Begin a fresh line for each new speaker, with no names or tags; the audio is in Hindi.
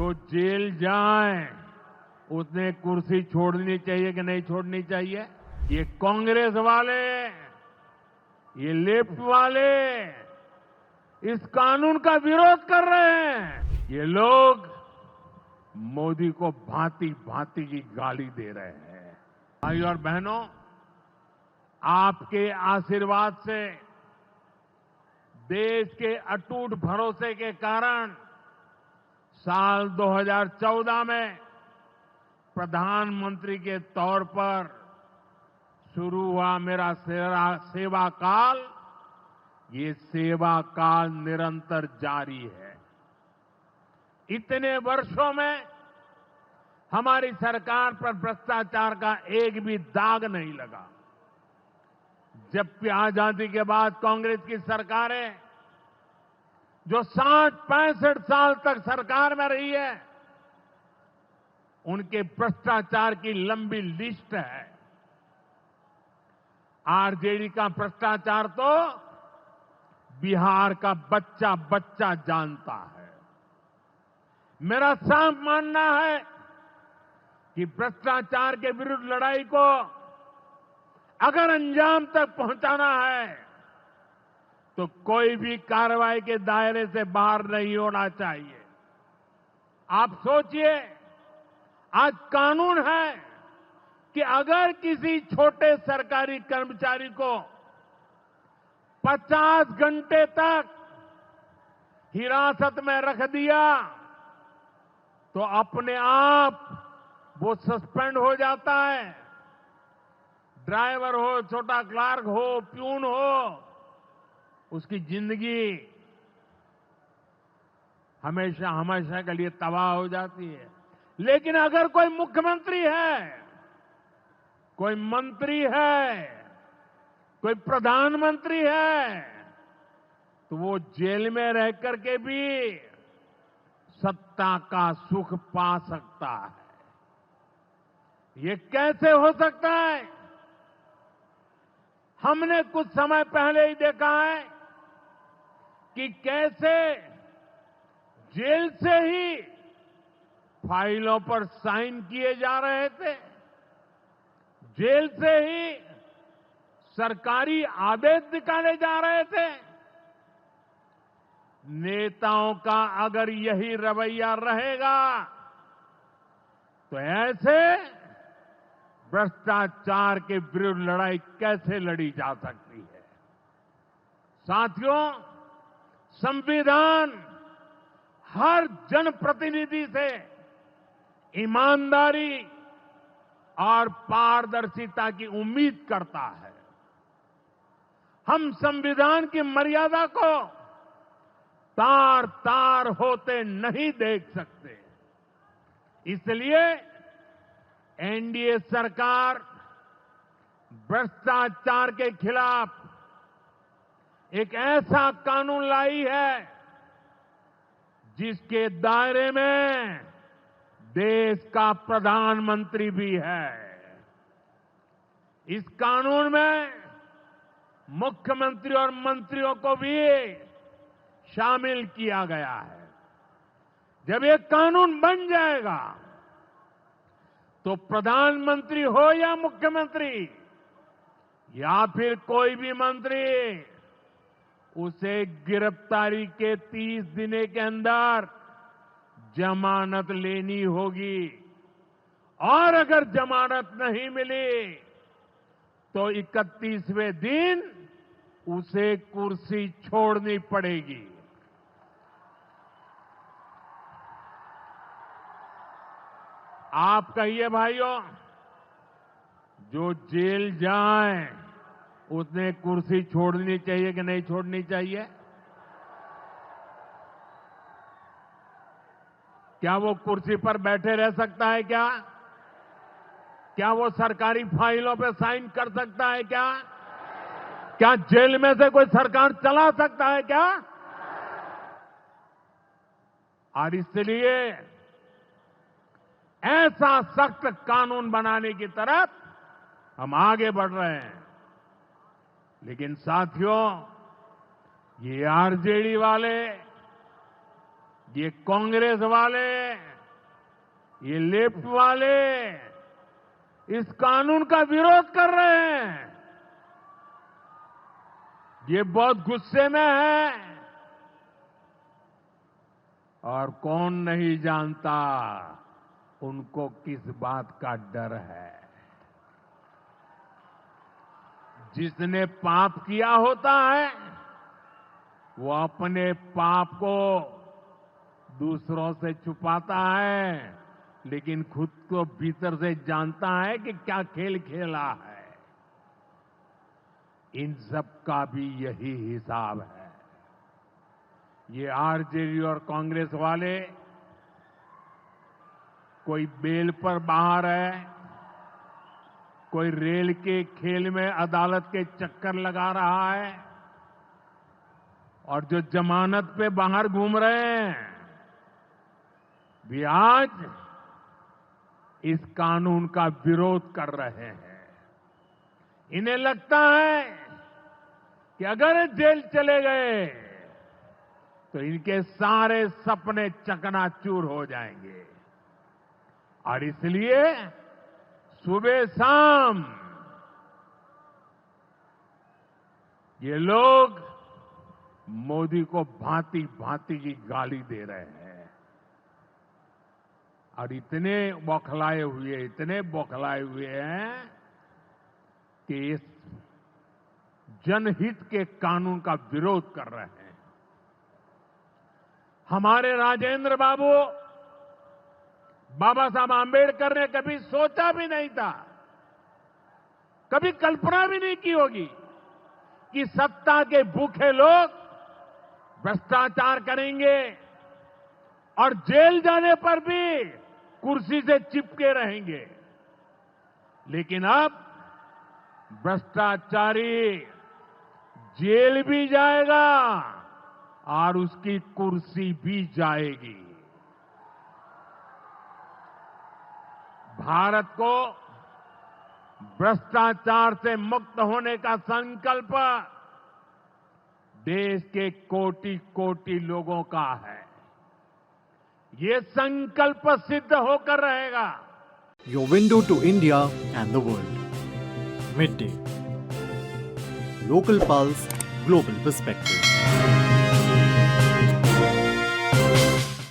जो जेल जाए उसने कुर्सी छोड़नी चाहिए कि नहीं छोड़नी चाहिए? ये कांग्रेस वाले, ये लेफ्ट वाले इस कानून का विरोध कर रहे हैं। ये लोग मोदी को भांति भांति की गाली दे रहे हैं। भाइयों और बहनों, आपके आशीर्वाद से, देश के अटूट भरोसे के कारण साल 2014 में प्रधानमंत्री के तौर पर शुरू हुआ मेरा सेवा काल, ये सेवा काल निरंतर जारी है। इतने वर्षों में हमारी सरकार पर भ्रष्टाचार का एक भी दाग नहीं लगा। जबकि आजादी के बाद कांग्रेस की सरकारें जो 60-65 साल तक सरकार में रही है, उनके भ्रष्टाचार की लंबी लिस्ट है। आरजेडी का भ्रष्टाचार तो बिहार का बच्चा बच्चा जानता है। मेरा साफ मानना है कि भ्रष्टाचार के विरुद्ध लड़ाई को अगर अंजाम तक पहुंचाना है तो कोई भी कार्रवाई के दायरे से बाहर नहीं होना चाहिए। आप सोचिए, आज कानून है कि अगर किसी छोटे सरकारी कर्मचारी को 50 घंटे तक हिरासत में रख दिया तो अपने आप वो सस्पेंड हो जाता है। ड्राइवर हो, छोटा क्लार्क हो, प्यून हो, उसकी जिंदगी हमेशा हमेशा के लिए तबाह हो जाती है। लेकिन अगर कोई मुख्यमंत्री है, कोई मंत्री है, कोई प्रधानमंत्री है, तो वो जेल में रह करके भी सत्ता का सुख पा सकता है। ये कैसे हो सकता है? हमने कुछ समय पहले ही देखा है कि कैसे जेल से ही फाइलों पर साइन किए जा रहे थे, जेल से ही सरकारी आदेश निकाले जा रहे थे। नेताओं का अगर यही रवैया रहेगा तो ऐसे भ्रष्टाचार के विरुद्ध लड़ाई कैसे लड़ी जा सकती है? साथियों, संविधान हर जनप्रतिनिधि से ईमानदारी और पारदर्शिता की उम्मीद करता है। हम संविधान की मर्यादा को तार तार होते नहीं देख सकते। इसलिए एनडीए सरकार भ्रष्टाचार के खिलाफ एक ऐसा कानून लाई है जिसके दायरे में देश का प्रधानमंत्री भी है। इस कानून में मुख्यमंत्री और मंत्रियों को भी शामिल किया गया है। जब ये कानून बन जाएगा तो प्रधानमंत्री हो या मुख्यमंत्री या फिर कोई भी मंत्री, उसे गिरफ्तारी के 30 दिन के अंदर जमानत लेनी होगी और अगर जमानत नहीं मिली तो 31वें दिन उसे कुर्सी छोड़नी पड़ेगी। आप कहिए भाइयों, जो जेल जाए उसने कुर्सी छोड़नी चाहिए कि नहीं छोड़नी चाहिए? क्या वो कुर्सी पर बैठे रह सकता है क्या? क्या वो सरकारी फाइलों पे साइन कर सकता है क्या? क्या जेल में से कोई सरकार चला सकता है क्या? और इसलिए ऐसा सख्त कानून बनाने की तरफ हम आगे बढ़ रहे हैं। लेकिन साथियों, ये आरजेडी वाले, ये कांग्रेस वाले ये लेफ्ट वाले इस कानून का विरोध कर रहे हैं। ये बहुत गुस्से में है और कौन नहीं जानता उनको किस बात का डर है। जिसने पाप किया होता है वो अपने पाप को दूसरों से छुपाता है, लेकिन खुद को भीतर से जानता है कि क्या खेल खेला है। इन सब का भी यही हिसाब है। ये आरजेडी और कांग्रेस वाले कोई बेल पर बाहर है, कोई रेल के खेल में अदालत के चक्कर लगा रहा है, और जो जमानत पे बाहर घूम रहे हैं भी आज इस कानून का विरोध कर रहे हैं। इन्हें लगता है कि अगर जेल चले गए तो इनके सारे सपने चकनाचूर हो जाएंगे, और इसलिए सुबह शाम ये लोग मोदी को भांति भांति की गाली दे रहे हैं और इतने बौखलाए हुए हैं कि इस जनहित के कानून का विरोध कर रहे हैं। हमारे राजेंद्र बाबू बाबा साहब आंबेडकर ने कभी सोचा भी नहीं था, कभी कल्पना भी नहीं की होगी कि सत्ता के भूखे लोग भ्रष्टाचार करेंगे और जेल जाने पर भी कुर्सी से चिपके रहेंगे। लेकिन अब भ्रष्टाचारी जेल भी जाएगा और उसकी कुर्सी भी जाएगी। भारत को भ्रष्टाचार से मुक्त होने का संकल्प देश के कोटि कोटि लोगों का है। ये संकल्प सिद्ध होकर रहेगा।
Your window to India and the world. Midday. Local Pulse, Global Perspective.